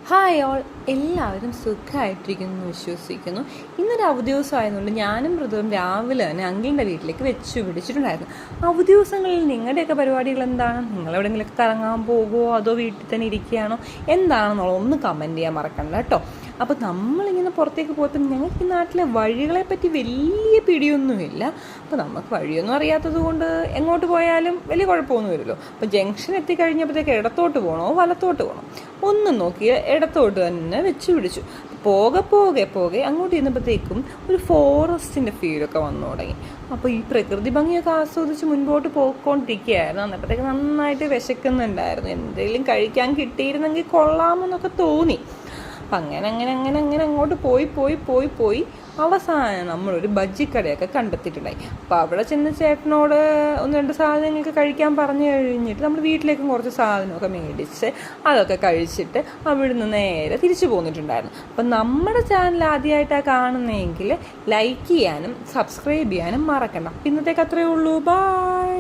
Hi all, എല്ലാവരും സുഖമായിട്ടിരിക്കുന്നു വിശ്വസിക്കുന്നു. ഇന്നൊരു അവധി ദിവസമായതുകൊണ്ട് ഞാനും ഋതുവും രാവിലെ തന്നെ അങ്കിളിൻ്റെ വീട്ടിലേക്ക് വെച്ച് പിടിച്ചിട്ടുണ്ടായിരുന്നു. അവധി ദിവസങ്ങളിൽ നിങ്ങളുടെയൊക്കെ പരിപാടികൾ എന്താണ്? നിങ്ങളെവിടെയെങ്കിലുമൊക്കെ കറങ്ങാൻ പോകുമോ അതോ വീട്ടിൽ തന്നെ ഇരിക്കുകയാണോ? എന്താണെന്നുള്ളത് ഒന്ന് കമൻറ്റ് ചെയ്യാൻ മറക്കണ്ട കേട്ടോ. അപ്പോൾ നമ്മളിങ്ങനെ പുറത്തേക്ക് പോയപ്പോൾ ഞങ്ങൾക്ക് ഈ നാട്ടിലെ വഴികളെ പറ്റി വലിയ പിടിയൊന്നുമില്ല. അപ്പോൾ നമുക്ക് വഴിയൊന്നും അറിയാത്തത് കൊണ്ട് എങ്ങോട്ട് പോയാലും വലിയ കുഴപ്പമൊന്നും വരുമല്ലോ. അപ്പോൾ ജംഗ്ഷൻ എത്തിക്കഴിഞ്ഞപ്പോഴത്തേക്ക് ഇടത്തോട്ട് പോകണോ വലത്തോട്ട് പോകണം ഒന്നും നോക്കിയ ഇടത്തോട്ട് തന്നെ വെച്ച് പിടിച്ചു. പോകെ പോകെ പോകെ അങ്ങോട്ട് ചെന്നപ്പോഴത്തേക്കും ഒരു ഫോറസ്റ്റിൻ്റെ ഫീലൊക്കെ വന്നു തുടങ്ങി. അപ്പോൾ ഈ പ്രകൃതി ഭംഗിയൊക്കെ ആസ്വദിച്ച് മുൻപോട്ട് പോയിക്കൊണ്ടിരിക്കുകയായിരുന്നു. അന്നപ്പോഴത്തേക്ക് നന്നായിട്ട് വിശക്കുന്നുണ്ടായിരുന്നു. എന്തെങ്കിലും കഴിക്കാൻ കിട്ടിയിരുന്നെങ്കിൽ കൊള്ളാമെന്നൊക്കെ തോന്നി. അപ്പം അങ്ങനെ അങ്ങോട്ട് പോയി അവസാനം നമ്മളൊരു ബജ്ജിക്കടയൊക്കെ കണ്ടെത്തിയിട്ടുണ്ടായി. അപ്പോൾ അവിടെ ചെന്ന് ചേട്ടനോട് ഒന്ന് രണ്ട് സാധനങ്ങൾക്ക് കഴിക്കാൻ പറഞ്ഞു കഴിഞ്ഞിട്ട് നമ്മൾ വീട്ടിലേക്കും കുറച്ച് സാധനമൊക്കെ മേടിച്ച് അതൊക്കെ കഴിച്ചിട്ട് അവിടുന്ന് നേരെ തിരിച്ചു പോന്നിട്ടുണ്ടായിരുന്നു. അപ്പം നമ്മുടെ ചാനൽ ആദ്യമായിട്ടാണ് കാണുന്നതെങ്കിൽ ലൈക്ക് ചെയ്യാനും സബ്സ്ക്രൈബ് ചെയ്യാനും മറക്കണ്ട. ഇന്നത്തേക്ക് അത്രയേ ഉള്ളൂ. ബൈ.